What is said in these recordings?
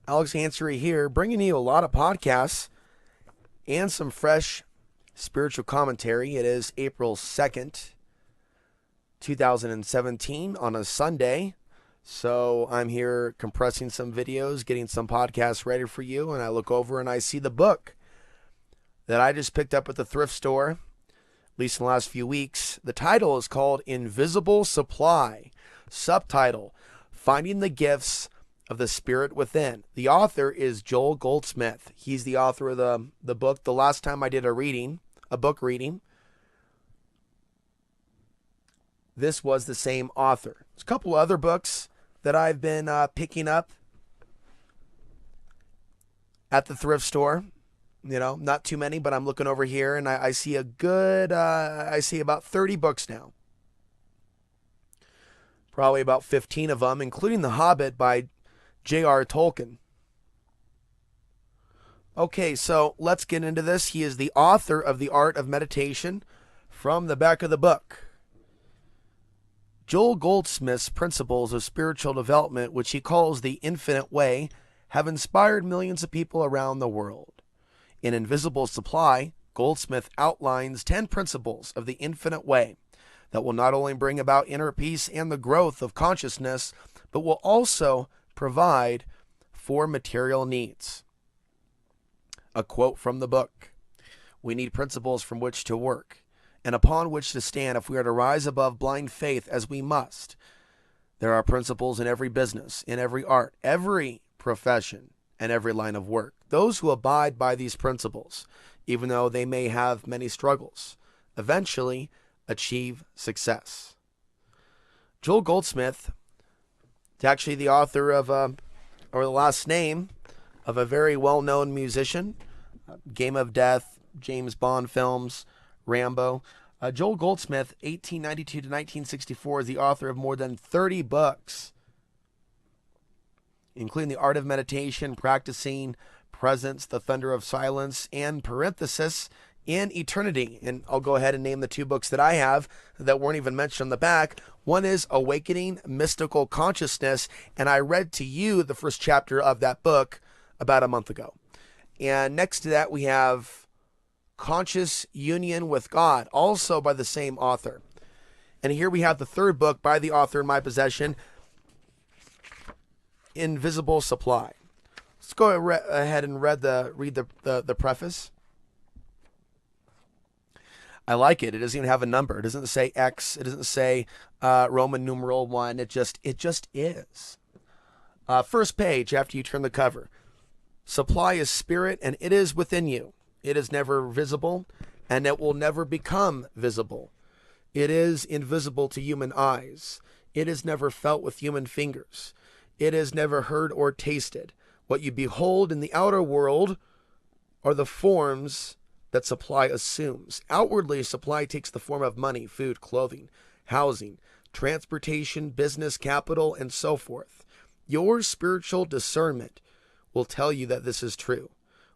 Ansary here, bringing you a lot of podcasts and some fresh spiritual commentary. It is April 2nd, 2017 on a Sunday. So I'm here compressing some videos, getting some podcasts ready for you, and I look over and I see the book that I just picked up at the thrift store, at least in the last few weeks. The title is called Invisible Supply. Subtitle, Finding the Gifts of the Spirit Within. The author is Joel Goldsmith. He's the author of the book. The last time I did a book reading, this was the same author. There's a couple other books that I've been picking up at the thrift store. You know, not too many, but I'm looking over here and I see I see about 30 books now. Probably about 15 of them, including The Hobbit by J.R. Tolkien. Okay, so let's get into this. He is the author of The Art of Meditation from the back of the book. Joel Goldsmith's principles of spiritual development, which he calls the infinite way, have inspired millions of people around the world. In Invisible Supply, Goldsmith outlines 10 principles of the infinite way that will not only bring about inner peace and the growth of consciousness, but will also provide for material needs. A quote from the book: "We need principles from which to work, and upon which to stand if we are to rise above blind faith, as we must. There are principles in every business, in every art, every profession, and every line of work. Those who abide by these principles, even though they may have many struggles, eventually achieve success." Joel Goldsmith is actually the author of, or the last name of a very well-known musician, Game of Death, James Bond films, Rambo. Joel Goldsmith, 1892 to 1964, is the author of more than 30 books, including The Art of Meditation, Practicing Presence, The Thunder of Silence, and parenthesis, in Eternity. And I'll go ahead and name the two books that I have that weren't even mentioned on the back. One is Awakening Mystical Consciousness, and I read to you the first chapter of that book about a month ago. And next to that, we have Conscious Union with God, also by the same author. And here we have the third book by the author in my possession, Invisible Supply. Let's go ahead and read the preface. I like it. It doesn't even have a number. It doesn't say X. It doesn't say Roman numeral 1. It just is. First page after you turn the cover. Supply is spirit, and it is within you. It is never visible, and it will never become visible. It is invisible to human eyes. It is never felt with human fingers. It is never heard or tasted. What you behold in the outer world are the forms that supply assumes. Outwardly, supply takes the form of money, food, clothing, housing, transportation, business, capital, and so forth. Your spiritual discernment will tell you that this is true.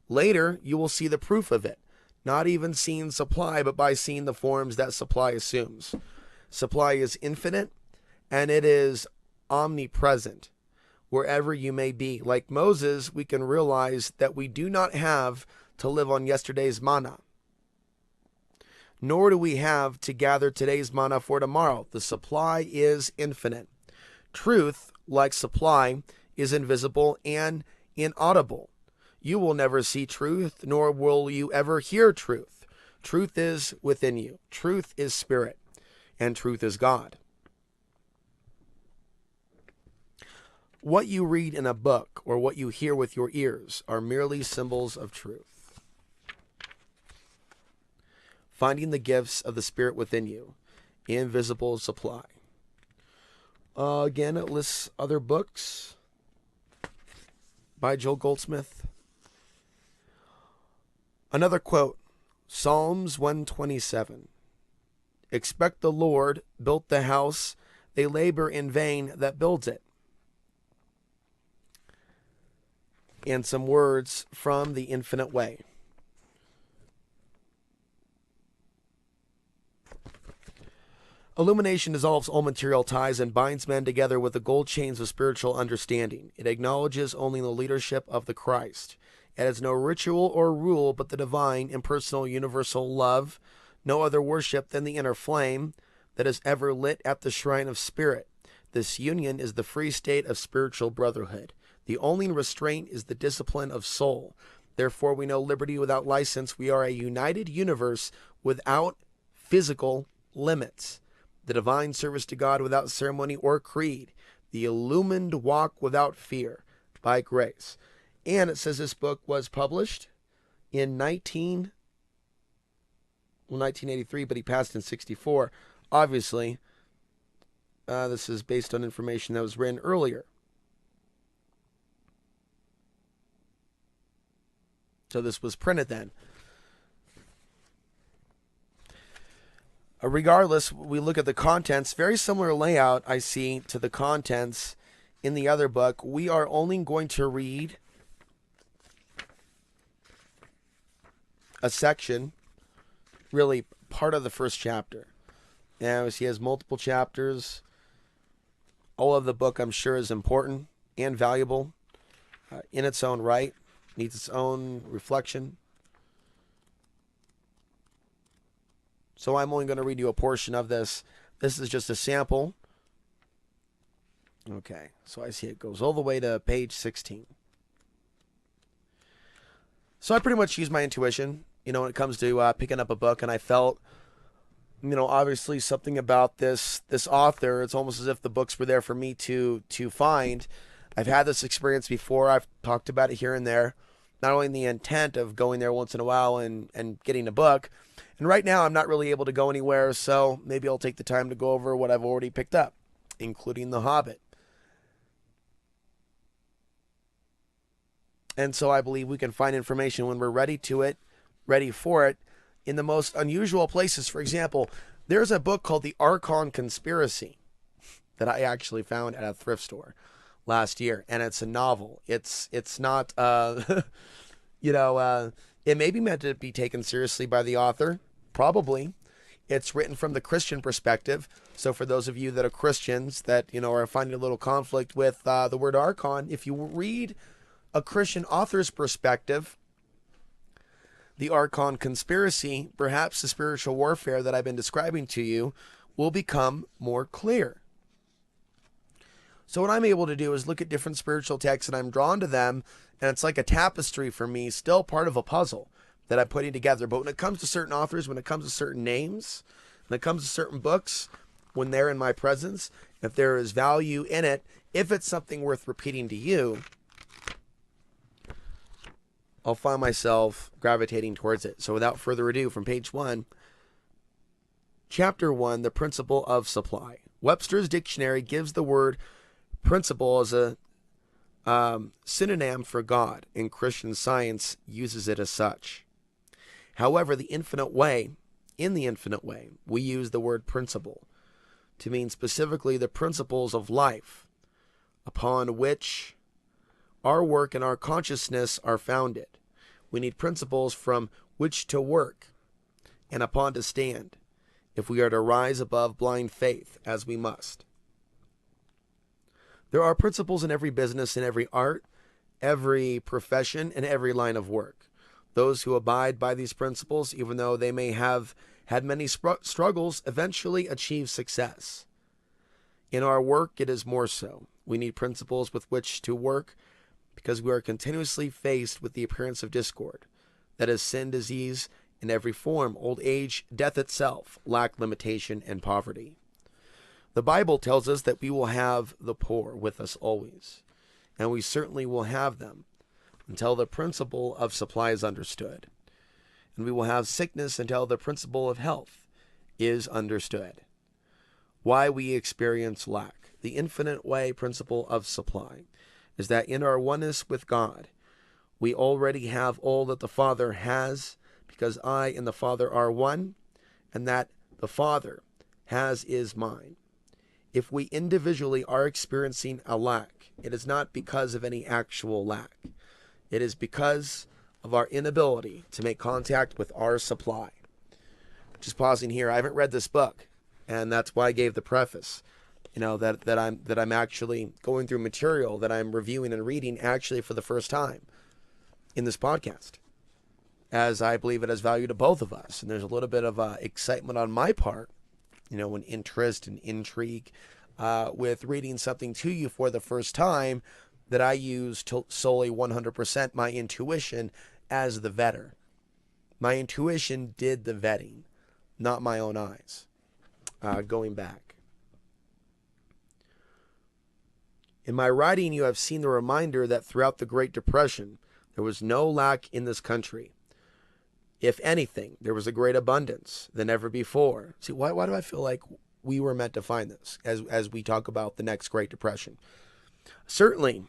Later, you will see the proof of it, not even seeing supply, but by seeing the forms that supply assumes. Supply is infinite, and it is omnipresent, wherever you may be. Like Moses, we can realize that we do not have to live on yesterday's manna, nor do we have to gather today's manna for tomorrow. The supply is infinite. Truth, like supply, is invisible and inaudible. You will never see truth, nor will you ever hear truth. Truth is within you. Truth is spirit, and truth is God. What you read in a book or what you hear with your ears are merely symbols of truth. Finding the Gifts of the Spirit Within You, Invisible Supply. Again, it lists other books by Joel Goldsmith. Another quote, Psalms 127. "Expect the Lord built the house, they labor in vain that builds it." And some words from the Infinite Way. Illumination dissolves all material ties and binds men together with the gold chains of spiritual understanding. It acknowledges only the leadership of the Christ. It has no ritual or rule but the divine, impersonal, universal love, no other worship than the inner flame that is ever lit at the shrine of spirit. This union is the free state of spiritual brotherhood. The only restraint is the discipline of soul. Therefore, we know liberty without license. We are a united universe without physical limits. The divine service to God without ceremony or creed. The illumined walk without fear, by grace. And it says this book was published in 1983, but he passed in 64. Obviously, this is based on information that was written earlier. So this was printed then. Regardless, we look at the contents. Very similar layout I see to the contents in the other book. We are only going to read a section, really part of the first chapter. Now, he has multiple chapters. All of the book, I'm sure, is important and valuable in its own right. Needs its own reflection. So I'm only going to read you a portion of this. This is just a sample. Okay, so I see it goes all the way to page 16. So I pretty much use my intuition, when it comes to picking up a book, and I felt, obviously something about this author. It's almost as if the books were there for me to find. I've had this experience before. I've talked about it here and there. Not only in the intent of going there once in a while and getting a book. And right now I'm not really able to go anywhere, so maybe I'll take the time to go over what I've already picked up, including The Hobbit. And so I believe we can find information when we're ready for it, in the most unusual places. For example, there's a book called The Archon Conspiracy that I actually found at a thrift store last year, and it's a novel. It's not, it may be meant to be taken seriously by the author, probably. It's written from the Christian perspective. So for those of you that are Christians that, are finding a little conflict with the word archon, if you read a Christian author's perspective, The Archon Conspiracy, perhaps the spiritual warfare that I've been describing to you will become more clear. So what I'm able to do is look at different spiritual texts, and I'm drawn to them, and it's like a tapestry for me, still part of a puzzle that I'm putting together. But when it comes to certain authors, when it comes to certain names, when it comes to certain books, when they're in my presence, if there is value in it, if it's something worth repeating to you, I'll find myself gravitating towards it. So without further ado, from page 1, chapter 1, the principle of supply. Webster's dictionary gives the word principle as a synonym for God, and Christian Science uses it as such. However, in the infinite way, we use the word principle to mean specifically the principles of life upon which our work and our consciousness are founded. We need principles from which to work and upon to stand if we are to rise above blind faith, as we must. There are principles in every business, in every art, every profession, and every line of work. Those who abide by these principles, even though they may have had many struggles, eventually achieve success. In our work, it is more so. We need principles with which to work because we are continuously faced with the appearance of discord. That is sin, disease in every form, old age, death itself, lack, limitation, and poverty. The Bible tells us that we will have the poor with us always, and we certainly will have them until the principle of supply is understood. And we will have sickness until the principle of health is understood. Why we experience lack. The infinite way principle of supply is that in our oneness with God, we already have all that the Father has, because I and the Father are one, and that the Father has is mine. If we individually are experiencing a lack, it is not because of any actual lack. It is because of our inability to make contact with our supply. Just pausing here, I haven't read this book. And that's why I gave the preface, that I'm actually going through material that I'm reviewing and reading actually for the first time in this podcast, as I believe it has value to both of us. And there's a little bit of excitement on my part, an interest and intrigue with reading something to you for the first time that I use solely 100% my intuition as the vetter. My intuition did the vetting, not my own eyes. Going back. In my writing, you have seen the reminder that throughout the Great Depression, there was no lack in this country. If anything, there was a great abundance than ever before. See, why do I feel like we were meant to find this as we talk about the next Great Depression? Certainly,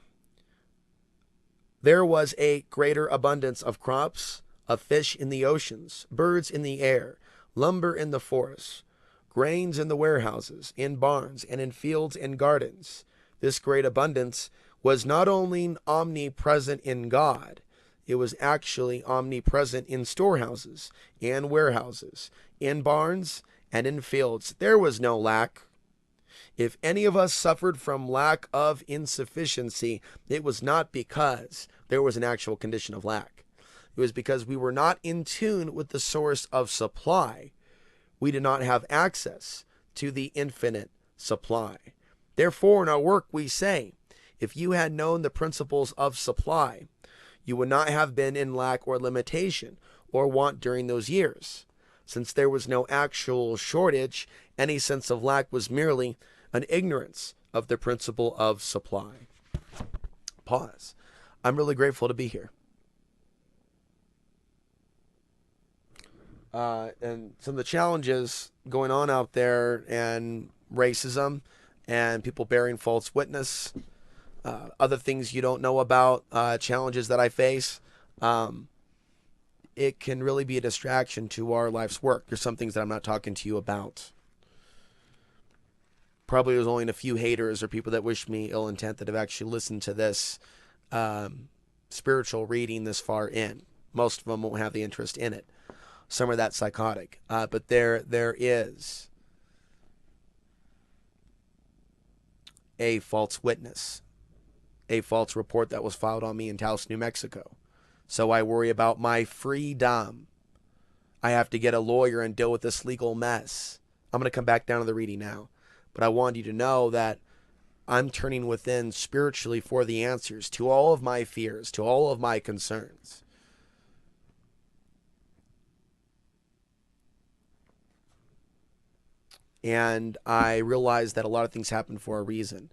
there was a greater abundance of crops, of fish in the oceans, birds in the air, lumber in the forests, grains in the warehouses, in barns, and in fields and gardens. This great abundance was not only omnipresent in God, it was actually omnipresent in storehouses and warehouses, in barns and in fields. There was no lack. If any of us suffered from lack of insufficiency, it was not because there was an actual condition of lack. It was because we were not in tune with the source of supply. We did not have access to the infinite supply. Therefore, in our work, we say, if you had known the principles of supply, you would not have been in lack or limitation or want during those years. Since there was no actual shortage, any sense of lack was merely an ignorance of the principle of supply. Pause. I'm really grateful to be here. And some of the challenges going on out there, and racism, and people bearing false witness, other things you don't know about, challenges that I face, it can really be a distraction to our life's work. There's some things that I'm not talking to you about. Probably there's only a few haters or people that wish me ill intent that have actually listened to this spiritual reading this far in. Most of them won't have the interest in it. Some are that psychotic. But there is a false witness, a false report that was filed on me in Taos, New Mexico. So I worry about my freedom. I have to get a lawyer and deal with this legal mess. I'm going to come back down to the reading now. But I want you to know that I'm turning within spiritually for the answers to all of my fears, to all of my concerns. And I realize that a lot of things happen for a reason.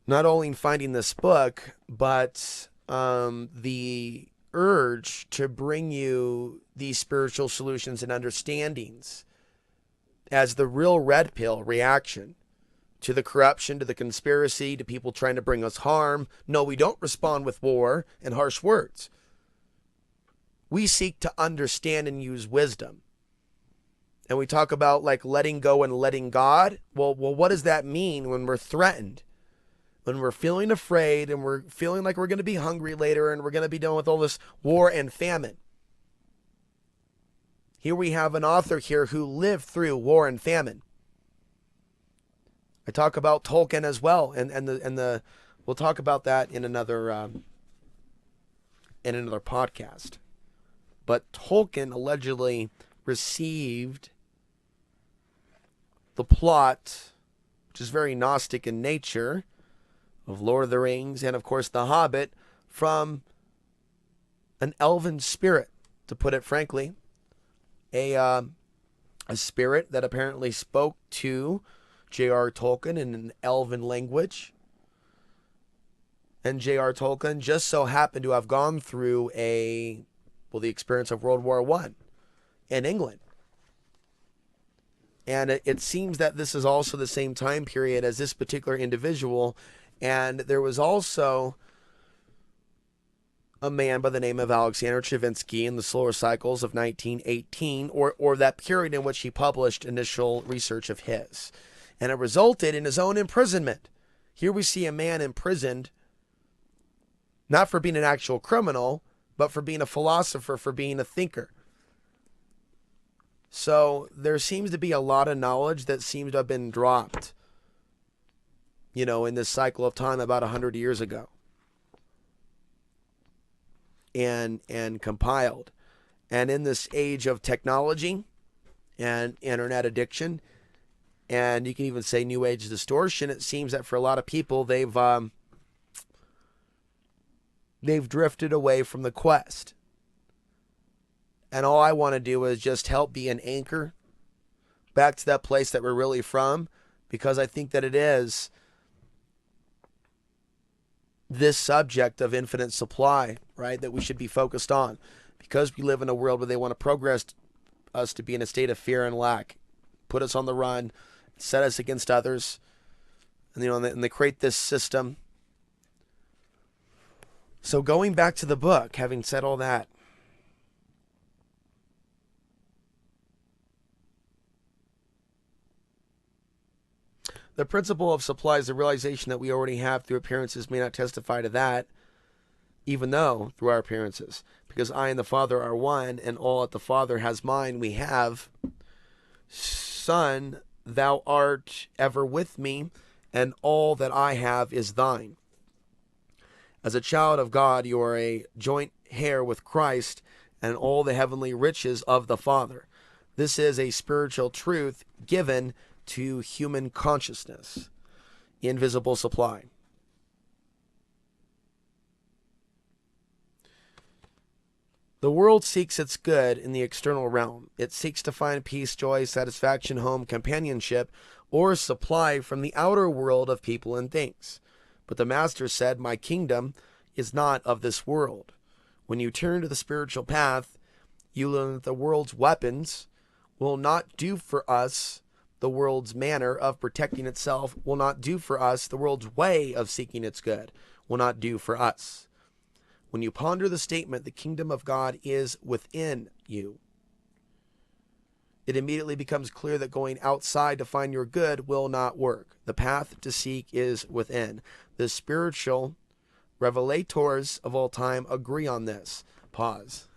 Not only in finding this book, but the urge to bring you these spiritual solutions and understandings as the real red pill reaction to the corruption, to the conspiracy, to people trying to bring us harm. No, we don't respond with war and harsh words. We seek to understand and use wisdom. And we talk about like letting go and letting God. Well, what does that mean when we're threatened? When we're feeling afraid and we're feeling like we're going to be hungry later and we're going to be dealing with all this war and famine. Here we have an author here who lived through war and famine. I talk about Tolkien as well, and we'll talk about that in another podcast. But Tolkien allegedly received the plot, which is very Gnostic in nature, of Lord of the Rings and of course The Hobbit, from an elven spirit, to put it frankly. A spirit that apparently spoke to J.R. Tolkien in an elven language. And J.R. Tolkien just so happened to have gone through the experience of World War I in England. And it seems that this is also the same time period as this particular individual. And there was also a man by the name of Alexander Stravinsky in the solar cycles of 1918, or that period in which he published initial research of his. And it resulted in his own imprisonment. Here we see a man imprisoned, not for being an actual criminal, but for being a philosopher, for being a thinker. So there seems to be a lot of knowledge that seems to have been dropped, in this cycle of time about 100 years ago, and compiled. And in this age of technology and internet addiction, and you can even say new age distortion, it seems that for a lot of people, they've drifted away from the quest. And all I want to do is just help be an anchor back to that place that we're really from, because I think that it is this subject of infinite supply, right, that we should be focused on, because we live in a world where they want to progress us to be in a state of fear and lack, put us on the run, set us against others, and and they create this system. So going back to the book, having said all that, the principle of supply is the realization that we already have through appearances may not testify to that, even though through our appearances. Because I and the Father are one, and all that the Father has mine we have. Son, thou art ever with me, and all that I have is thine. As a child of God, you are a joint heir with Christ and all the heavenly riches of the Father. This is a spiritual truth given to human consciousness. Invisible supply. The world seeks its good in the external realm. It seeks to find peace, joy, satisfaction, home, companionship, or supply from the outer world of people and things. But the Master said, my kingdom is not of this world. When you turn to the spiritual path, you learn that the world's weapons will not do for us. The world's manner of protecting itself will not do for us. The world's way of seeking its good will not do for us. When you ponder the statement, the kingdom of God is within you, it immediately becomes clear that going outside to find your good will not work. The path to seek is within. The spiritual revelators of all time agree on this. Pause.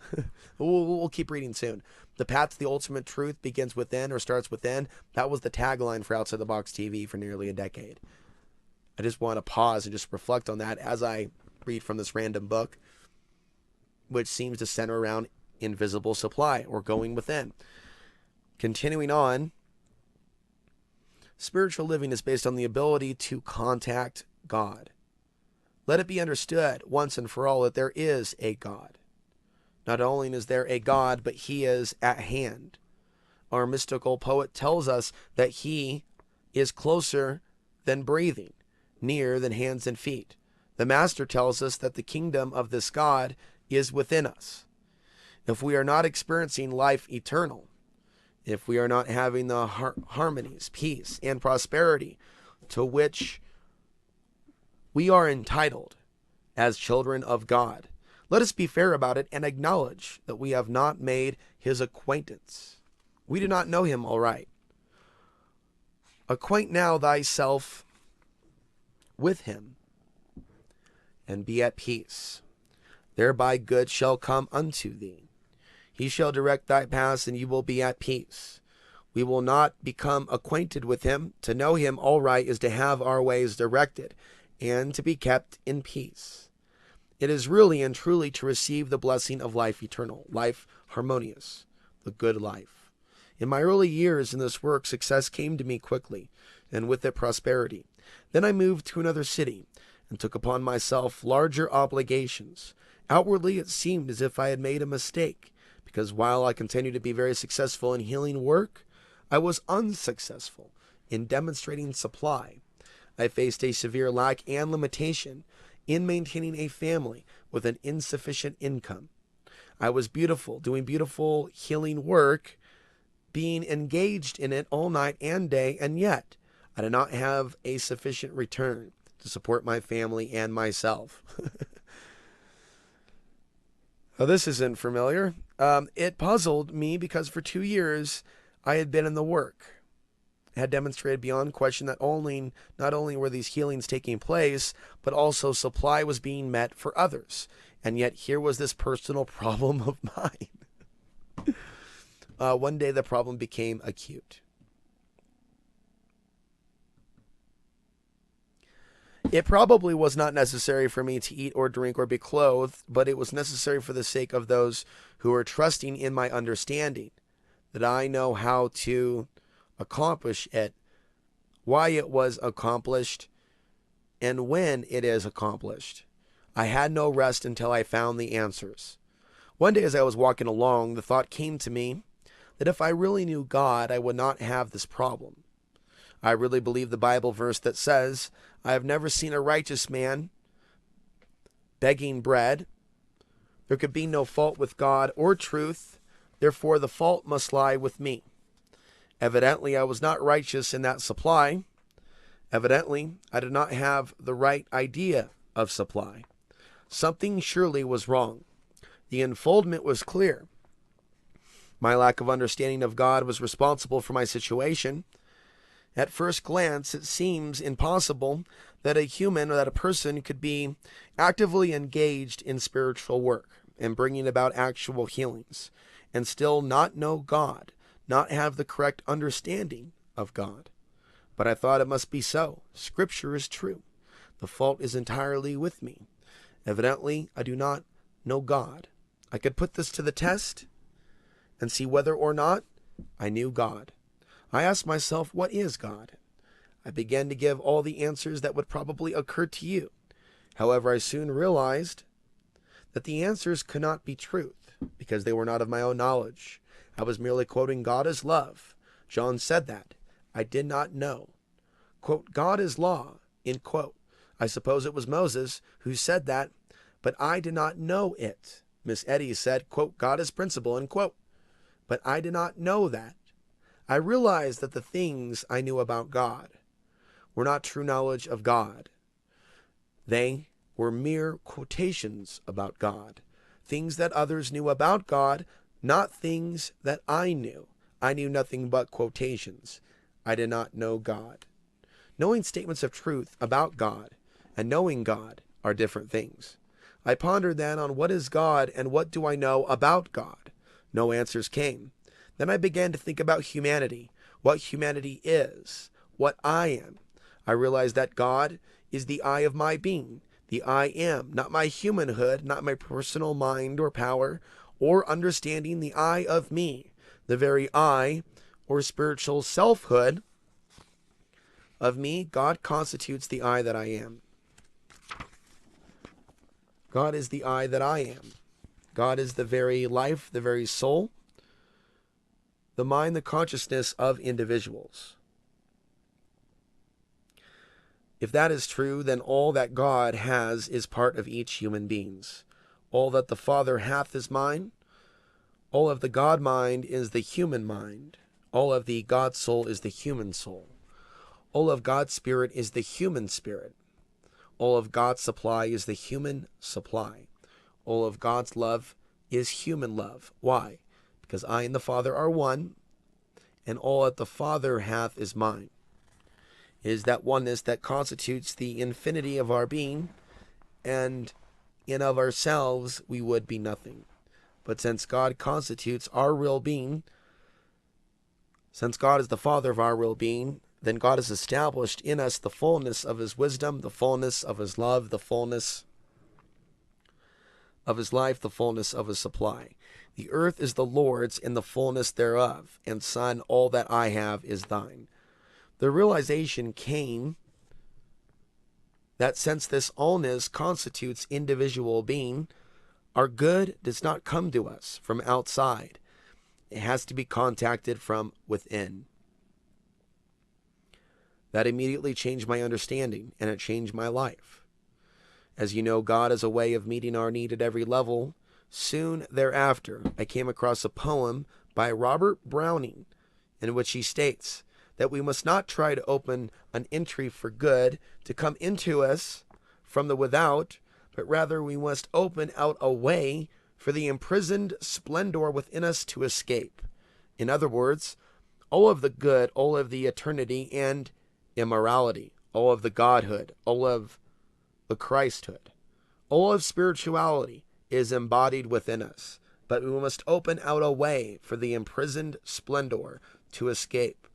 We'll keep reading soon. The path to the ultimate truth begins within, or starts within. That was the tagline for Outside the Box TV for nearly a decade. I just want to pause and just reflect on that as I read from this random book, which seems to center around invisible supply, or going within. Continuing on, spiritual living is based on the ability to contact God. Let it be understood once and for all that there is a God. Not only is there a God, but he is at hand. Our mystical poet tells us that he is closer than breathing, near than hands and feet. The Master tells us that the kingdom of this God is within us. If we are not experiencing life eternal, if we are not having the harmonies, peace, and prosperity to which we are entitled as children of God, let us be fair about it and acknowledge that we have not made his acquaintance. We do not know him aright. Acquaint now thyself with him, and be at peace. Thereby good shall come unto thee. He shall direct thy paths, and you will be at peace. We will not become acquainted with him. To know him aright is to have our ways directed, and to be kept in peace. It is really and truly to receive the blessing of life eternal, life harmonious, the good life. In my early years in this work, success came to me quickly, and with it prosperity. Then I moved to another city, and took upon myself larger obligations. Outwardly, it seemed as if I had made a mistake, because while I continued to be very successful in healing work, I was unsuccessful in demonstrating supply. I faced a severe lack and limitation in maintaining a family with an insufficient income. I was beautiful, doing beautiful healing work, being engaged in it all night and day, and yet I did not have a sufficient return to support my family and myself. Now, this isn't familiar. It puzzled me because for 2 years I had been in the work. Had demonstrated beyond question that not only were these healings taking place, but also supply was being met for others. And yet here was this personal problem of mine. one day the problem became acute. It probably was not necessary for me to eat or drink or be clothed, but it was necessary for the sake of those who are trusting in my understanding, that I know how to accomplish it, why it was accomplished, and when it is accomplished. I had no rest until I found the answers. One day as I was walking along, the thought came to me that if I really knew God, I would not have this problem. I really believe the Bible verse that says, I have never seen a righteous man begging bread. There could be no fault with God or truth, therefore the fault must lie with me. Evidently, I was not righteous in that supply. Evidently, I did not have the right idea of supply. Something surely was wrong. The unfoldment was clear. My lack of understanding of God was responsible for my situation. At first glance, it seems impossible that a human or that a person could be actively engaged in spiritual work and bringing about actual healings and still not know God, not have the correct understanding of God. But I thought it must be so. Scripture is true. The fault is entirely with me. Evidently, I do not know God. I could put this to the test and see whether or not I knew God. I asked myself, what is God? I began to give all the answers that would probably occur to you. However, I soon realized that the answers could not be truth because they were not of my own knowledge. I was merely quoting God is love. John said that. I did not know. Quote, God is law, end quote. I suppose it was Moses who said that, but I did not know it. Miss Eddy said, quote, God is principle, end quote. But I did not know that. I realized that the things I knew about God were not true knowledge of God. They were mere quotations about God. Things that others knew about God, not things that I knew. I knew nothing but quotations. I did not know God. Knowing statements of truth about God and knowing God are different things. I pondered then on what is God and what do I know about God. No answers came. Then I began to think about humanity, what humanity is, what I am. I realized that God is the I of my being, the I am, not my humanhood, not my personal mind or power or understanding, the I of me, the very I or spiritual selfhood of me. God constitutes the I that I am. God is the I that I am. God is the very life, the very soul, the mind, the consciousness of individuals. If that is true, then all that God has is part of each human being's. All that the Father hath is mine. All of the God mind is the human mind. All of the God soul is the human soul. All of God's spirit is the human spirit. All of God's supply is the human supply. All of God's love is human love. Why? Because I and the Father are one, and all that the Father hath is mine. It is that oneness that constitutes the infinity of our being, and in of ourselves we would be nothing. But since God constitutes our real being, since God is the Father of our real being, then God has established in us the fullness of His wisdom, the fullness of His love, the fullness of His life, the fullness of His supply. The earth is the Lord's and the fullness thereof, and Son, all that I have is thine. The realization came that since this allness constitutes individual being, our good does not come to us from outside. It has to be contacted from within. That immediately changed my understanding, and it changed my life. As you know, God is a way of meeting our need at every level. Soon thereafter, I came across a poem by Robert Browning in which he states that we must not try to open an entry for good to come into us from the without, but rather we must open out a way for the imprisoned splendor within us to escape. In other words, all of the good, all of the eternity and immorality, all of the Godhood, all of the Christhood, all of spirituality is embodied within us. but we must open out a way for the imprisoned splendor to escape.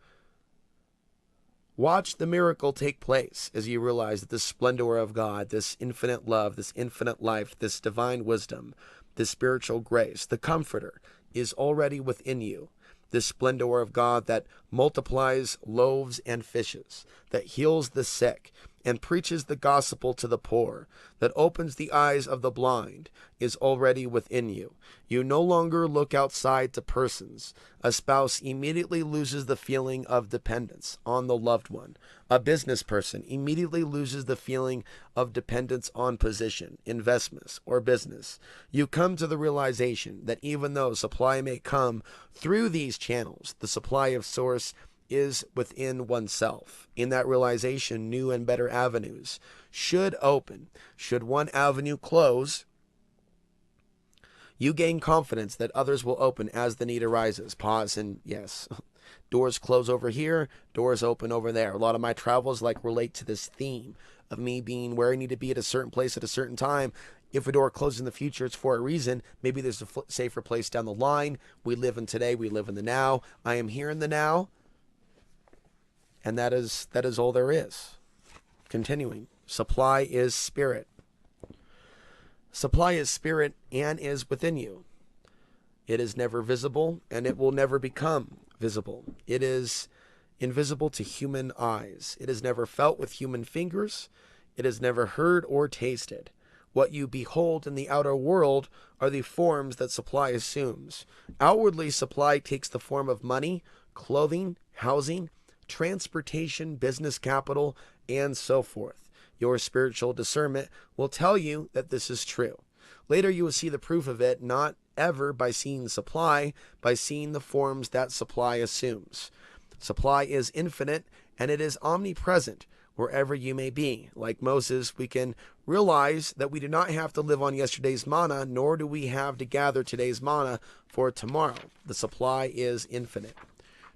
Watch the miracle take place as you realize that the splendor of God, this infinite love, this infinite life, this divine wisdom, this spiritual grace, the Comforter, is already within you. This splendor of God that multiplies loaves and fishes, that heals the sick and preaches the gospel to the poor, that opens the eyes of the blind, is already within you. You no longer look outside to persons. A spouse immediately loses the feeling of dependence on the loved one. A business person immediately loses the feeling of dependence on position, investments, or business. You come to the realization that even though supply may come through these channels, the supply of source is within oneself. In that realization, new and better avenues should open. Should one avenue close, you gain confidence that others will open as the need arises. Pause and yes, doors close over here, doors open over there. A lot of my travels relate to this theme of me being where I need to be at a certain place at a certain time. If a door closes in the future, it's for a reason. Maybe there's a safer place down the line. We live in today, we live in the now. I am here in the now. And that is all there is. Continuing. Supply is spirit. Supply is spirit and is within you. It is never visible and it will never become visible. It is invisible to human eyes. It is never felt with human fingers. It is never heard or tasted. What you behold in the outer world are the forms that supply assumes. Outwardly, supply takes the form of money, clothing, housing, transportation, business capital, and so forth. Your spiritual discernment will tell you that this is true. Later you will see the proof of it, not ever by seeing supply, by seeing the forms that supply assumes. Supply is infinite and it is omnipresent wherever you may be. Like Moses, we can realize that we do not have to live on yesterday's manna, nor do we have to gather today's manna for tomorrow. The supply is infinite.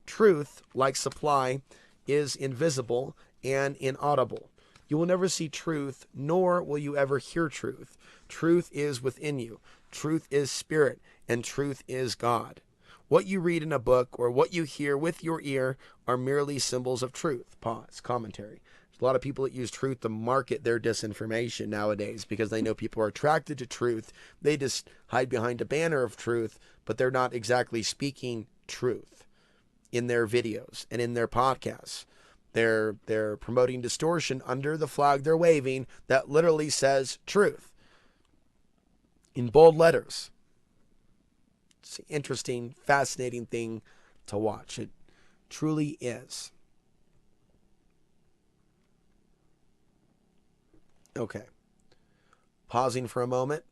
Truth, like supply, is invisible and inaudible. You will never see truth, nor will you ever hear truth. Truth is within you. Truth is spirit, and truth is God. What you read in a book or what you hear with your ear are merely symbols of truth. Pause. Commentary. There's a lot of people that use truth to market their disinformation nowadays because they know people are attracted to truth. They just hide behind a banner of truth, but they're not exactly speaking truth in their videos and in their podcasts. They're promoting distortion under the flag they're waving that literally says truth in bold letters. It's an interesting, fascinating thing to watch. It truly is. Okay. Pausing for a moment.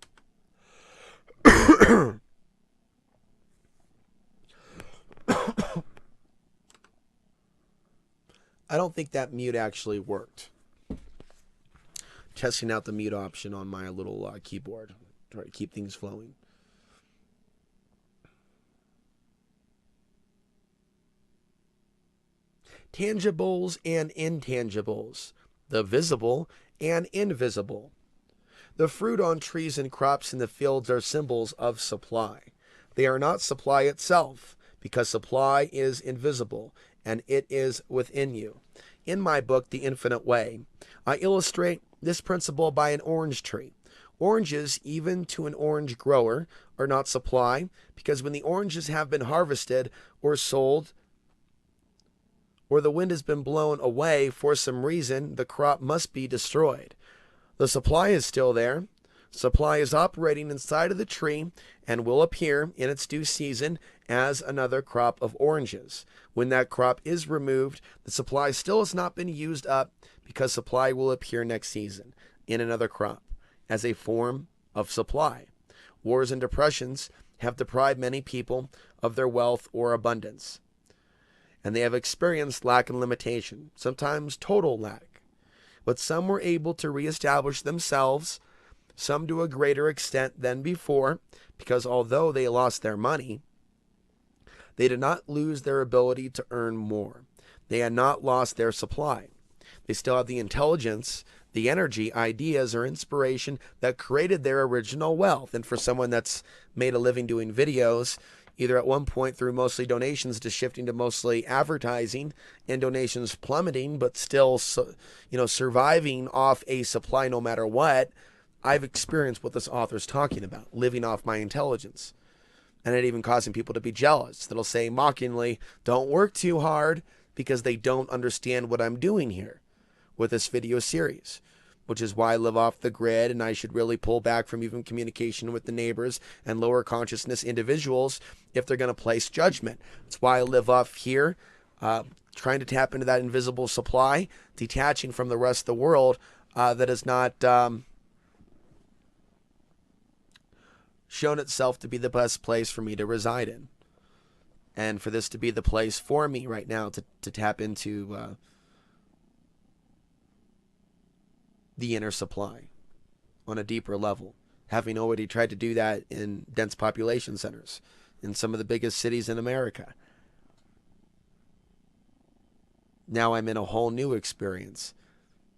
I don't think that mute actually worked. Testing out the mute option on my little keyboard. Try to keep things flowing. Tangibles and intangibles. The visible and invisible. The fruit on trees and crops in the fields are symbols of supply. They are not supply itself, because supply is invisible and it is within you. In my book, The Infinite Way, I illustrate this principle by an orange tree. Oranges, even to an orange grower, are not supply, because when the oranges have been harvested or sold, or the wind has been blown away for some reason, the crop must be destroyed. The supply is still there. Supply is operating inside of the tree and will appear in its due season as another crop of oranges. When that crop is removed, the supply still has not been used up, because supply will appear next season in another crop as a form of supply. Wars and depressions have deprived many people of their wealth or abundance, and they have experienced lack and limitation, sometimes total lack. But some were able to reestablish themselves, some to a greater extent than before, because although they lost their money, they did not lose their ability to earn more. They had not lost their supply. They still have the intelligence, the energy, ideas, or inspiration that created their original wealth. And for someone that's made a living doing videos, either at one point through mostly donations to shifting to mostly advertising and donations plummeting, but still, surviving off a supply no matter what, I've experienced what this author's talking about, living off my intelligence. And it even causing people to be jealous. That'll say mockingly, don't work too hard, because they don't understand what I'm doing here with this video series, which is why I live off the grid and I should really pull back from even communication with the neighbors and lower consciousness individuals if they're going to place judgment. That's why I live off here, trying to tap into that invisible supply, detaching from the rest of the world that has not shown itself to be the best place for me to reside in. And for this to be the place for me right now to tap into the inner supply on a deeper level, having already tried to do that in dense population centers in some of the biggest cities in America. Now I'm in a whole new experience,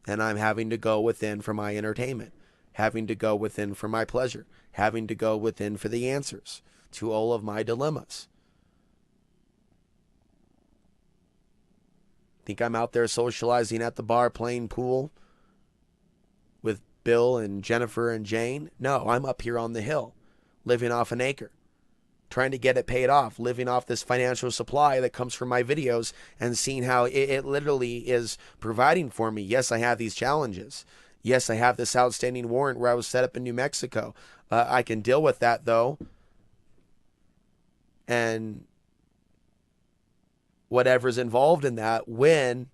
and I'm having to go within for my entertainment, having to go within for my pleasure, having to go within for the answers to all of my dilemmas. Think I'm out there socializing at the bar, playing pool with Bill and Jennifer and Jane? No, I'm up here on the hill, living off an acre, trying to get it paid off, living off this financial supply that comes from my videos and seeing how it literally is providing for me. Yes, I have these challenges. Yes, I have this outstanding warrant where I was set up in New Mexico. I can deal with that, though. And whatever's involved in that when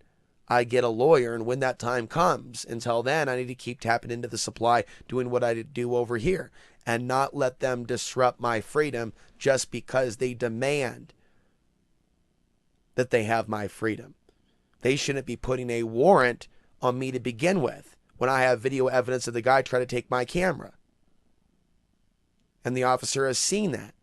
I get a lawyer and when that time comes. Until then, I need to keep tapping into the supply, doing what I do over here, and not let them disrupt my freedom just because they demand that they have my freedom. They shouldn't be putting a warrant on me to begin with when I have video evidence of the guy trying to take my camera. And the officer has seen that.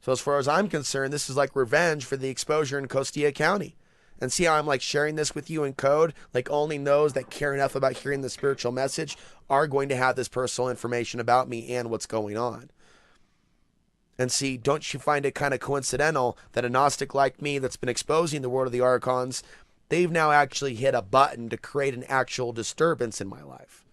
So as far as I'm concerned, this is like revenge for the exposure in Costilla County. And see how I'm like sharing this with you in code? Like only those that care enough about hearing the spiritual message are going to have this personal information about me and what's going on. And see, don't you find it kind of coincidental that a Gnostic like me that's been exposing the world of the Archons, they've now actually hit a button to create an actual disturbance in my life,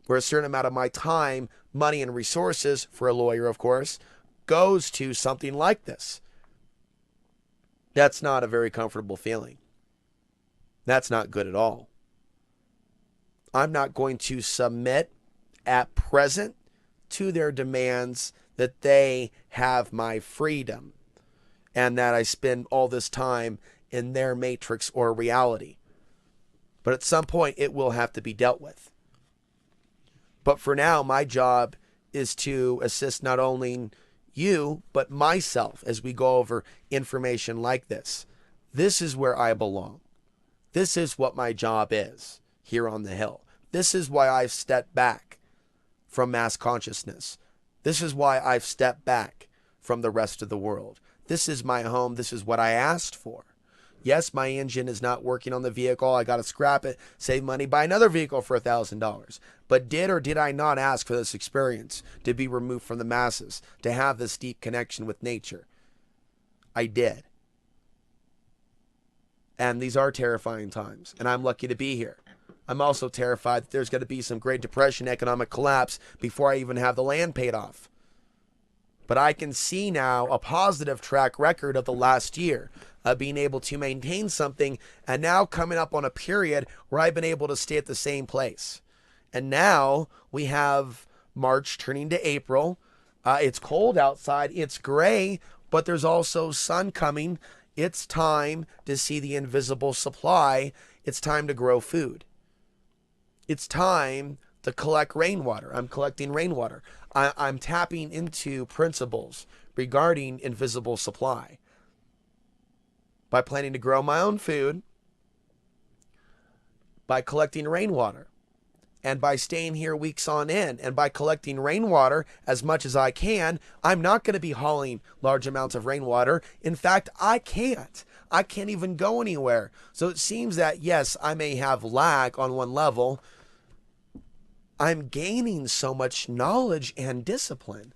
where a certain amount of my time, money, and resources, for a lawyer, of course, goes to something like this. That's not a very comfortable feeling. That's not good at all. I'm not going to submit at present to their demands that they have my freedom and that I spend all this time in their matrix or reality. But at some point, it will have to be dealt with. But for now, my job is to assist not only you, but myself as we go over information like this. This is where I belong. This is what my job is here on the hill. This is why I've stepped back from mass consciousness. This is why I've stepped back from the rest of the world. This is my home. This is what I asked for. Yes, my engine is not working on the vehicle. I got to scrap it, save money, buy another vehicle for $1,000. But did or did I not ask for this experience to be removed from the masses, to have this deep connection with nature? I did. And these are terrifying times, and I'm lucky to be here. I'm also terrified that there's going to be some Great Depression, economic collapse before I even have the land paid off. But I can see now a positive track record of the last year, being able to maintain something, and now coming up on a period where I've been able to stay at the same place. And now we have March turning to April. It's cold outside. It's gray, but there's also sun coming. It's time to see the invisible supply. It's time to grow food. It's time to collect rainwater. I'm collecting rainwater. I'm tapping into principles regarding invisible supply by planning to grow my own food, by collecting rainwater, and by staying here weeks on end, and by collecting rainwater as much as I can. I'm not going to be hauling large amounts of rainwater. In fact, I can't. I can't even go anywhere. So it seems that, yes, I may have lack on one level. I'm gaining so much knowledge and discipline.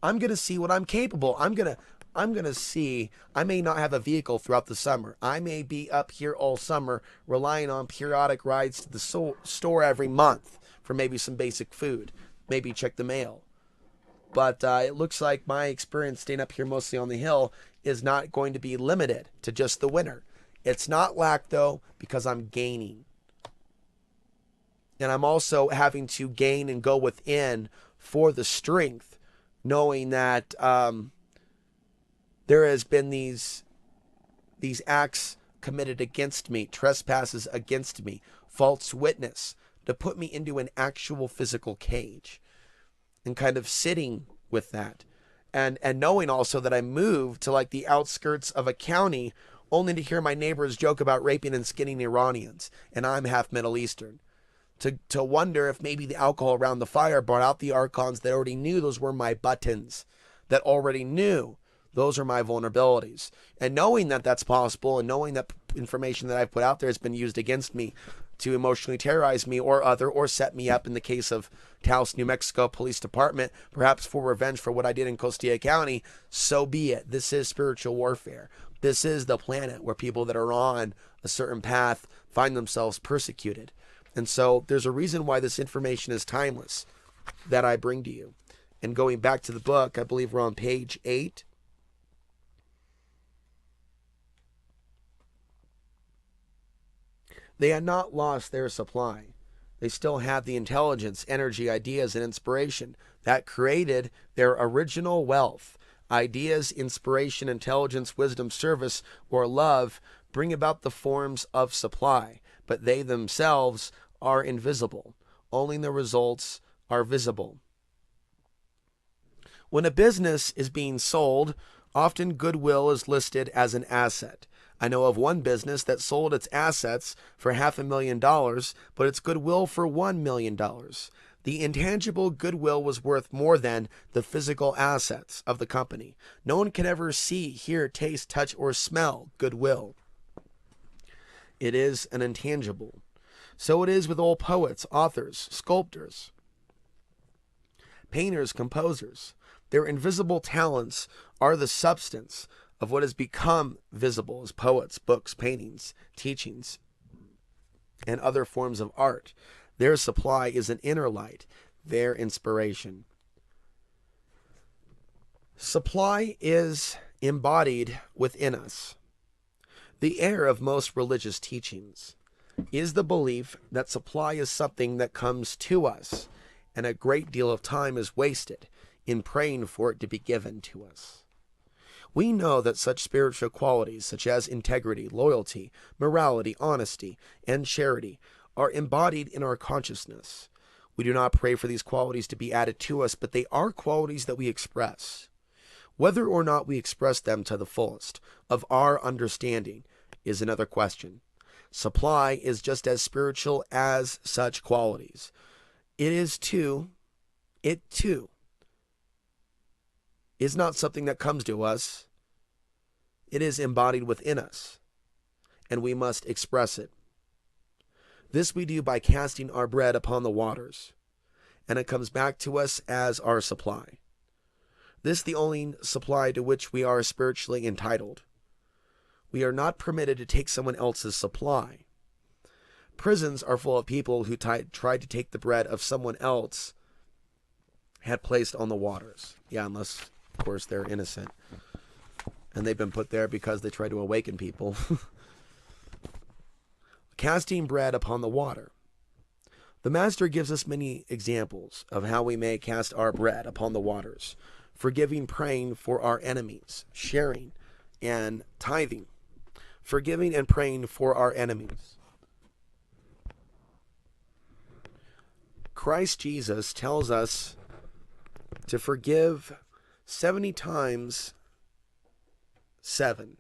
I'm going to see what I'm capable. I'm going to see. I may not have a vehicle throughout the summer. I may be up here all summer relying on periodic rides to the store every month for maybe some basic food, maybe check the mail. But it looks like my experience staying up here mostly on the hill is not going to be limited to just the winter. It's not lack, though, because I'm gaining. And I'm also having to gain and go within for the strength, knowing that there has been these acts committed against me, trespasses against me, false witness, to put me into an actual physical cage, and kind of sitting with that, and knowing also that I moved to like the outskirts of a county only to hear my neighbors joke about raping and skinning Iranians, and I'm half Middle Eastern. To wonder if maybe the alcohol around the fire brought out the archons that already knew those were my buttons, that already knew those are my vulnerabilities. And knowing that that's possible, and knowing that information that I've put out there has been used against me to emotionally terrorize me or set me up in the case of Taos, New Mexico Police Department, perhaps for revenge for what I did in Costilla County, so be it. This is spiritual warfare. This is the planet where people that are on a certain path find themselves persecuted. And so there's a reason why this information is timeless that I bring to you. And going back to the book, I believe we're on page 8. They had not lost their supply. They still had the intelligence, energy, ideas, and inspiration that created their original wealth. Ideas, inspiration, intelligence, wisdom, service, or love bring about the forms of supply, but they themselves are invisible. Only the results are visible. When a business is being sold, often goodwill is listed as an asset. I know of one business that sold its assets for $500,000, but its goodwill for $1 million. The intangible goodwill was worth more than the physical assets of the company. No one can ever see, hear, taste, touch, or smell goodwill. It is an intangible. So it is with all poets, authors, sculptors, painters, composers. Their invisible talents are the substance of what has become visible as poets, books, paintings, teachings, and other forms of art. Their supply is an inner light, their inspiration. Supply is embodied within us. The air of most religious teachings is the belief that supply is something that comes to us, and a great deal of time is wasted in praying for it to be given to us. We know that such spiritual qualities, such as integrity, loyalty, morality, honesty, and charity, are embodied in our consciousness. We do not pray for these qualities to be added to us, but they are qualities that we express. Whether or not we express them to the fullest of our understanding is another question. Supply is just as spiritual as such qualities. It too is not something that comes to us. It is embodied within us, and we must express it. This we do by casting our bread upon the waters, and it comes back to us as our supply. This the only supply to which we are spiritually entitled. We are not permitted to take someone else's supply. Prisons are full of people who tried to take the bread of someone else had placed on the waters. Yeah, unless, of course, they're innocent. And they've been put there because they tried to awaken people. Casting bread upon the water. The Master gives us many examples of how we may cast our bread upon the waters. Forgiving, praying for our enemies, sharing, and tithing. Forgiving and praying for our enemies. Christ Jesus tells us to forgive 70 times 7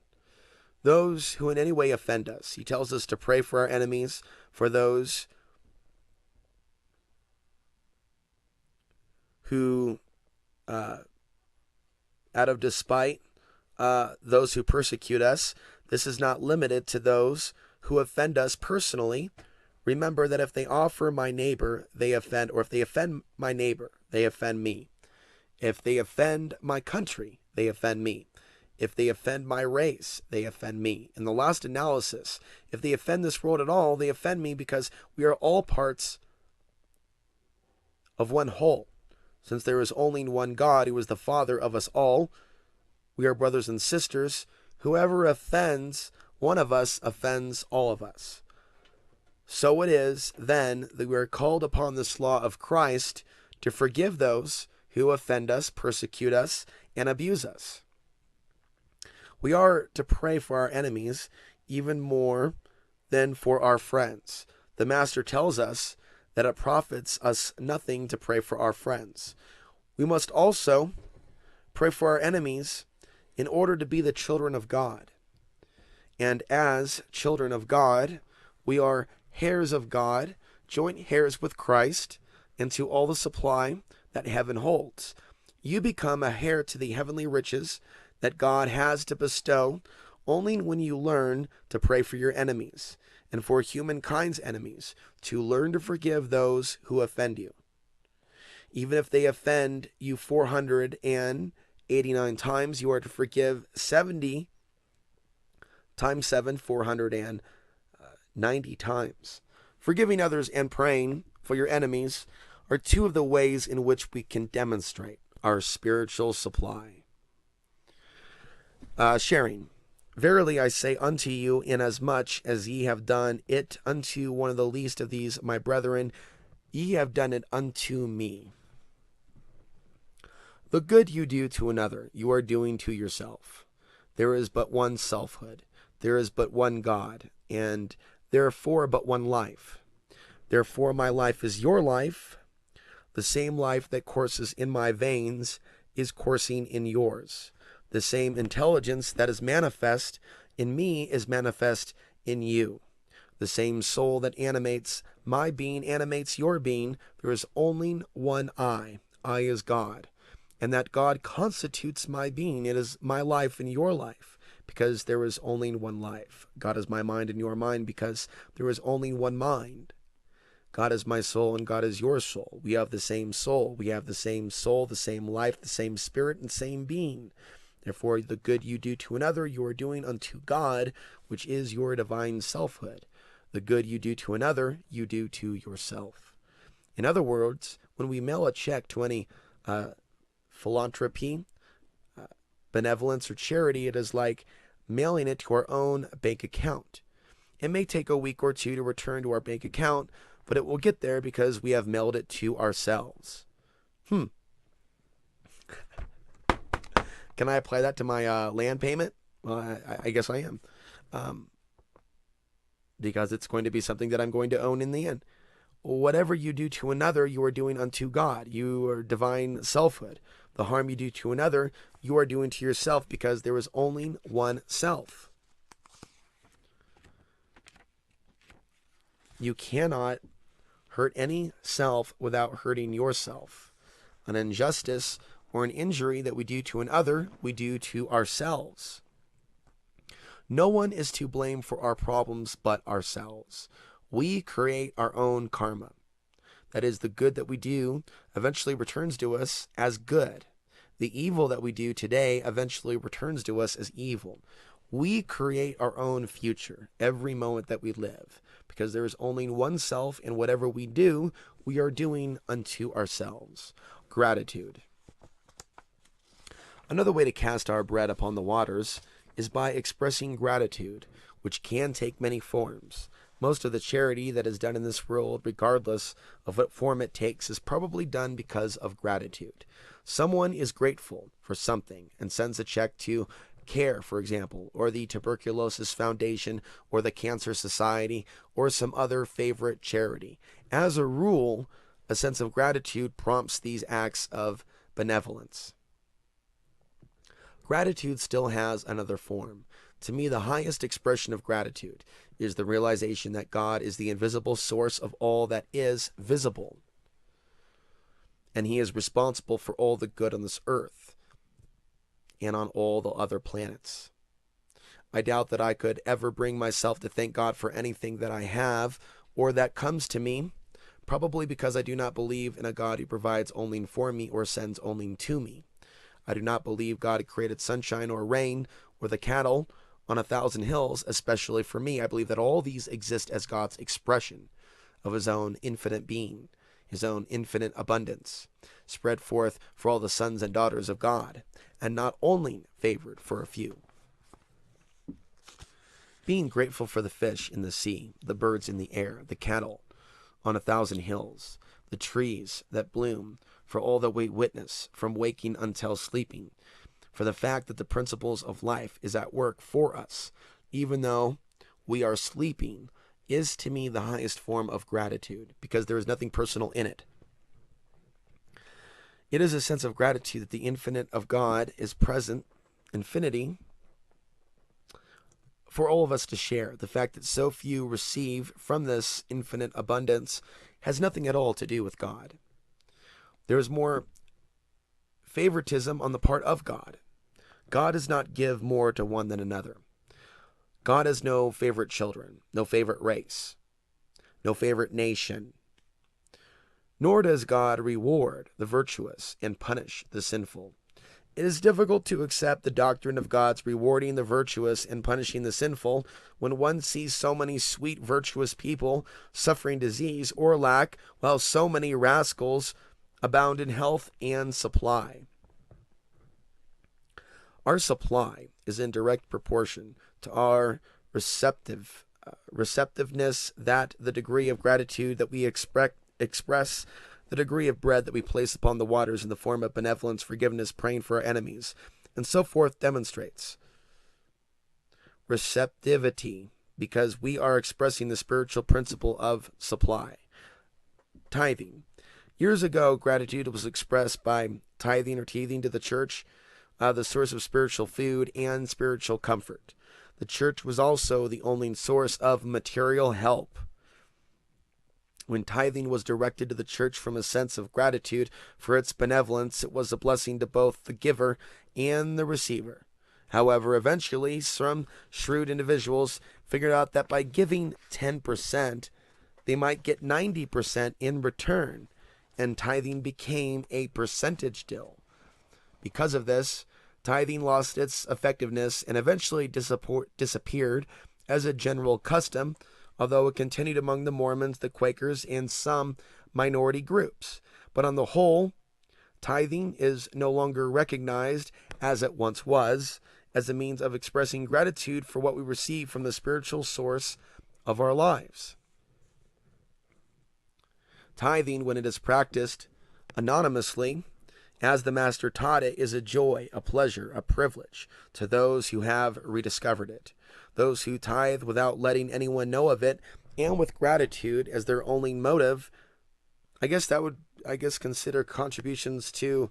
those who in any way offend us. He tells us to pray for our enemies, for those who, out of despite, those who persecute us, This is not limited to those who offend us personally. Remember that if they offer my neighbor, they offend, or if they offend my neighbor, they offend me. If they offend my country, they offend me. If they offend my race, they offend me. In the last analysis, if they offend this world at all, they offend me, because we are all parts of one whole. Since there is only one God who is the Father of us all, we are brothers and sisters. Whoever offends one of us offends all of us. So it is, then, that we are called upon this law of Christ to forgive those who offend us, persecute us, and abuse us. We are to pray for our enemies even more than for our friends. The Master tells us that it profits us nothing to pray for our friends. We must also pray for our enemies in order to be the children of God. And as children of God, we are heirs of God, joint heirs with Christ, and to all the supply that heaven holds. You become a heir to the heavenly riches that God has to bestow only when you learn to pray for your enemies, and for humankind's enemies, to learn to forgive those who offend you. Even if they offend you 489 times, you are to forgive 70 times 7, 490 times. Forgiving others and praying for your enemies are two of the ways in which we can demonstrate our spiritual supply. Sharing. Verily I say unto you, inasmuch as ye have done it unto one of the least of these my brethren, ye have done it unto me. The good you do to another, you are doing to yourself. There is but one selfhood. There is but one God, and therefore but one life. Therefore my life is your life. The same life that courses in my veins is coursing in yours. The same intelligence that is manifest in me is manifest in you. The same soul that animates my being animates your being. There is only one I. I is God. And that God constitutes my being. It is my life and your life, because there is only one life. God is my mind and your mind, because there is only one mind. God is my soul and God is your soul. We have the same soul. We have the same soul, the same life, the same spirit, and same being. Therefore, the good you do to another, you are doing unto God, which is your divine selfhood. The good you do to another, you do to yourself. In other words, when we mail a check to any philanthropy, benevolence, or charity, it is like mailing it to our own bank account. It may take a week or two to return to our bank account, but it will get there because we have mailed it to ourselves. Can I apply that to my land payment? Well, I guess I am. Because it's going to be something that I'm going to own in the end. Whatever you do to another, you are doing unto God. You are divine selfhood. The harm you do to another, you are doing to yourself, because there is only one self. You cannot hurt any self without hurting yourself. An injustice or an injury that we do to another, we do to ourselves. No one is to blame for our problems but ourselves. We create our own karma. That is, the good that we do eventually returns to us as good. The evil that we do today eventually returns to us as evil. We create our own future every moment that we live, because there is only one self, and whatever we do, we are doing unto ourselves. Gratitude. Another way to cast our bread upon the waters is by expressing gratitude, which can take many forms. Most of the charity that is done in this world, regardless of what form it takes, is probably done because of gratitude. Someone is grateful for something and sends a check to CARE, for example, or the Tuberculosis Foundation, or the Cancer Society, or some other favorite charity. As a rule, a sense of gratitude prompts these acts of benevolence. Gratitude still has another form. To me, the highest expression of gratitude is the realization that God is the invisible source of all that is visible, and He is responsible for all the good on this earth and on all the other planets. I doubt that I could ever bring myself to thank God for anything that I have or that comes to me, probably because I do not believe in a God who provides only for me or sends only to me. I do not believe God created sunshine or rain or the cattle on 1,000 hills, especially for me. I believe that all these exist as God's expression of his own infinite being, his own infinite abundance, spread forth for all the sons and daughters of God, and not only favored for a few. Being grateful for the fish in the sea, the birds in the air, the cattle on 1,000 hills, the trees that bloom, for all that we witness from waking until sleeping, for the fact that the principles of life is at work for us, even though we are sleeping, is to me the highest form of gratitude, because there is nothing personal in it. It is a sense of gratitude that the infinite of God is present, infinity, for all of us to share. The fact that so few receive from this infinite abundance has nothing at all to do with God. There is more favoritism on the part of God. God does not give more to one than another. God has no favorite children, no favorite race, no favorite nation. Nor does God reward the virtuous and punish the sinful. It is difficult to accept the doctrine of God's rewarding the virtuous and punishing the sinful when one sees so many sweet, virtuous people suffering disease or lack, while so many rascals abound in health and supply. Our supply is in direct proportion to our receptiveness, that the degree of gratitude that we express, the degree of bread that we place upon the waters in the form of benevolence, forgiveness, praying for our enemies, and so forth demonstrates receptivity, because we are expressing the spiritual principle of supply. Tithing. Years ago, gratitude was expressed by tithing or teething to the church, the source of spiritual food and spiritual comfort. The church was also the only source of material help. When tithing was directed to the church from a sense of gratitude for its benevolence, it was a blessing to both the giver and the receiver. However, eventually, some shrewd individuals figured out that by giving 10%, they might get 90% in return, and tithing became a percentage deal. Because of this, tithing lost its effectiveness and eventually disappeared as a general custom, although it continued among the Mormons, the Quakers, and some minority groups. But on the whole, tithing is no longer recognized, as it once was, as a means of expressing gratitude for what we receive from the spiritual source of our lives. Tithing, when it is practiced anonymously, as the Master taught it, is a joy, a pleasure, a privilege to those who have rediscovered it. Those who tithe without letting anyone know of it, and with gratitude as their only motive, consider contributions to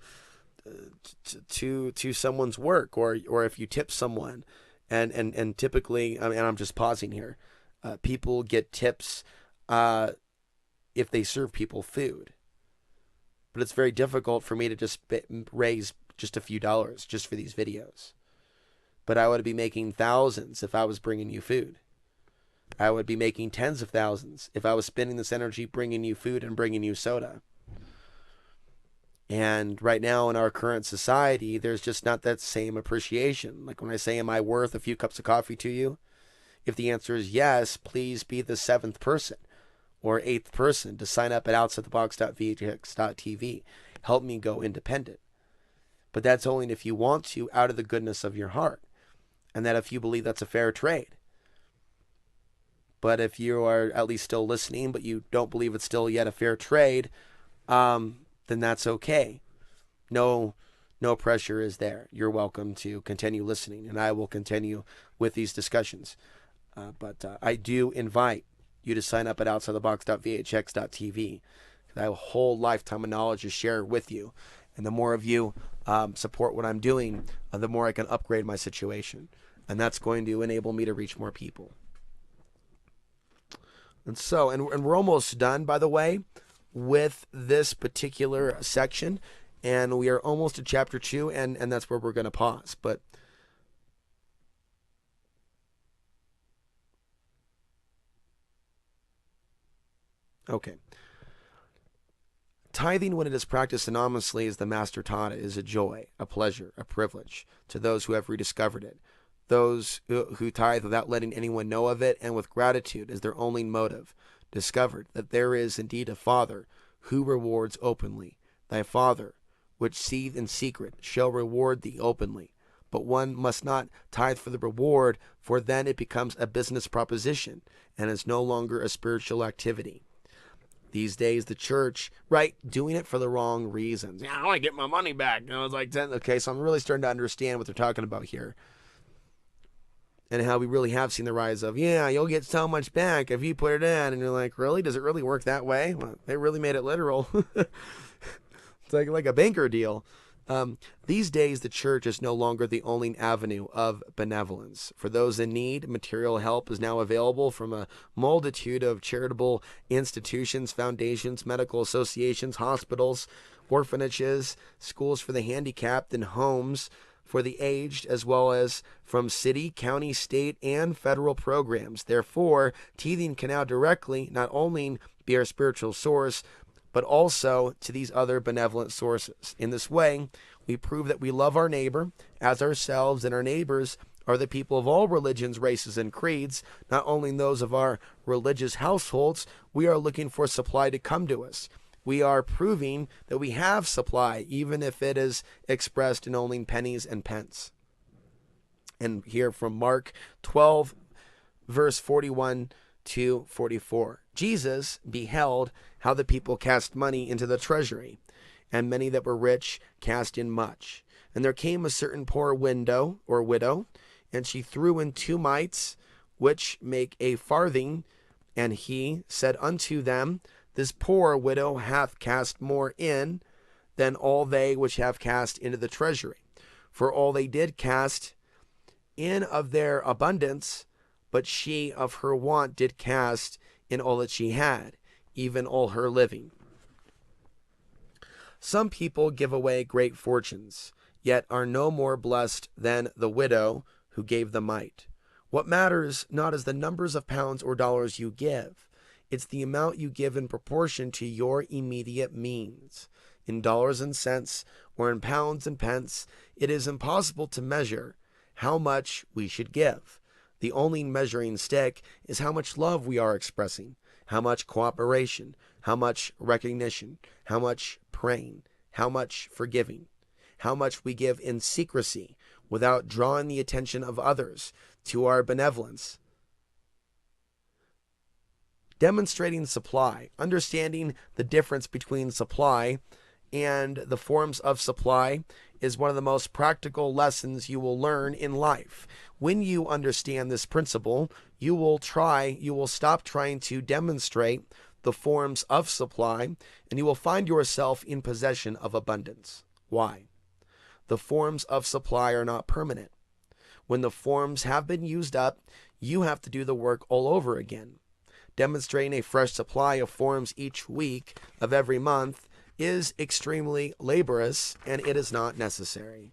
someone's work, or if you tip someone, and typically, and I'm just pausing here, people get tips if they serve people food. But it's very difficult for me to just raise just a few dollars just for these videos. But I would be making thousands if I was bringing you food. I would be making tens of thousands if I was spending this energy bringing you food and bringing you soda. And right now in our current society, there's just not that same appreciation. Like when I say, am I worth a few cups of coffee to you? If the answer is yes, please be the 7th person or 8th person to sign up at outsidethebox.vhx.tv. Help me go independent. But that's only if you want to, out of the goodness of your heart. And that if you believe that's a fair trade. But if you are at least still listening, but you don't believe it's still yet a fair trade, then that's okay. No pressure is there. You're welcome to continue listening, and I will continue with these discussions. But I do invite you to sign up at outsidethebox.vhx.tv. I have a whole lifetime of knowledge to share with you. And the more of you support what I'm doing, the more I can upgrade my situation. And that's going to enable me to reach more people. And so, and we're almost done, by the way, with this particular section. And we are almost to chapter 2, and that's where we're going to pause. But Okay. Tithing, when it is practiced anonymously as the Master taught it, is a joy, a pleasure, a privilege to those who have rediscovered it. Those who tithe without letting anyone know of it and with gratitude as their only motive, discovered that there is indeed a Father who rewards openly. Thy Father, which seeth in secret, shall reward thee openly. But one must not tithe for the reward, for then it becomes a business proposition and is no longer a spiritual activity. These days, the church, right, doing it for the wrong reasons. Yeah, I want to get my money back. It's like, okay, so I'm really starting to understand what they're talking about here. And how we really have seen the rise of, yeah, you'll get so much back if you put it in. And you're like, really? Does it really work that way? Well, they really made it literal. It's like a banker deal. These days, the church is no longer the only avenue of benevolence. For those in need, material help is now available from a multitude of charitable institutions, foundations, medical associations, hospitals, orphanages, schools for the handicapped, and homes for the aged, as well as from city, county, state, and federal programs. Therefore, tithing can now directly not only be our spiritual source, but also to these other benevolent sources. In this way, we prove that we love our neighbor as ourselves, and our neighbors are the people of all religions, races, and creeds, not only those of our religious households. We are looking for supply to come to us. We are proving that we have supply, even if it is expressed in only pennies and pence. And here from Mark 12, verse 41 to 44. Jesus beheld how the people cast money into the treasury, and many that were rich cast in much. And there came a certain poor widow, and she threw in 2 mites, which make a farthing. And he said unto them, This poor widow hath cast more in than all they which have cast into the treasury. For all they did cast in of their abundance, but she of her want did cast in all that she had, even all her living. Some people give away great fortunes, yet are no more blessed than the widow who gave the mite. What matters not is the numbers of pounds or dollars you give. It's the amount you give in proportion to your immediate means. In dollars and cents, or in pounds and pence, it is impossible to measure how much we should give. The only measuring stick is how much love we are expressing, how much cooperation, how much recognition, how much praying, how much forgiving, how much we give in secrecy without drawing the attention of others to our benevolence. Demonstrating supply, understanding the difference between supply and the forms of supply is one of the most practical lessons you will learn in life. When you understand this principle, you will stop trying to demonstrate the forms of supply, and you will find yourself in possession of abundance. Why? The forms of supply are not permanent. When the forms have been used up, you have to do the work all over again. Demonstrating a fresh supply of forms each week of every month is extremely laborious, and it is not necessary.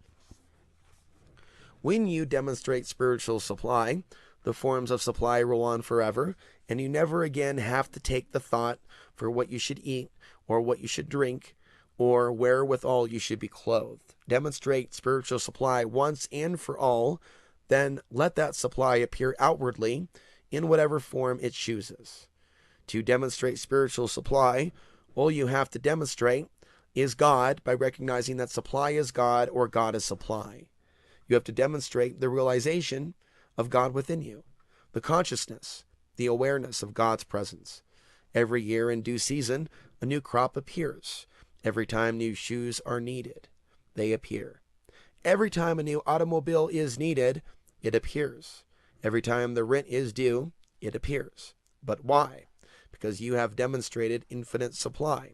When you demonstrate spiritual supply, the forms of supply roll on forever, and you never again have to take the thought for what you should eat, or what you should drink, or wherewithal you should be clothed. Demonstrate spiritual supply once and for all, then let that supply appear outwardly in whatever form it chooses. To demonstrate spiritual supply, all you have to demonstrate is God by recognizing that supply is God or God is supply. You have to demonstrate the realization of God within you, the consciousness, the awareness of God's presence. Every year in due season, a new crop appears. Every time new shoes are needed, they appear. Every time a new automobile is needed, it appears. Every time the rent is due, it appears. But why? Because you have demonstrated infinite supply.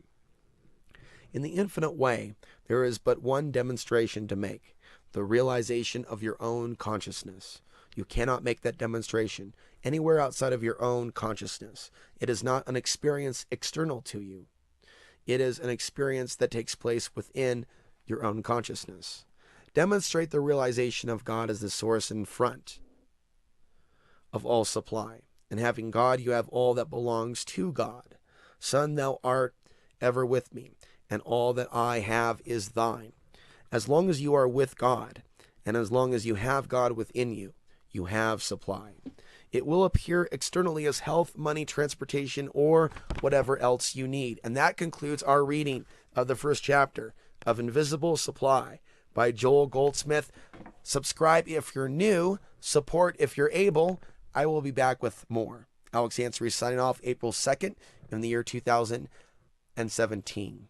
In the infinite way, there is but one demonstration to make, the realization of your own consciousness. You cannot make that demonstration anywhere outside of your own consciousness. It is not an experience external to you. It is an experience that takes place within your own consciousness. Demonstrate the realization of God as the source in front of all supply. And having God, you have all that belongs to God. Son, thou art ever with me, and all that I have is thine. As long as you are with God, and as long as you have God within you, you have supply. It will appear externally as health, money, transportation, or whatever else you need. And that concludes our reading of the first chapter of Invisible Supply by Joel Goldsmith. Subscribe if you're new, support if you're able. I will be back with more. Alex Ansary signing off April 2nd in the year 2017.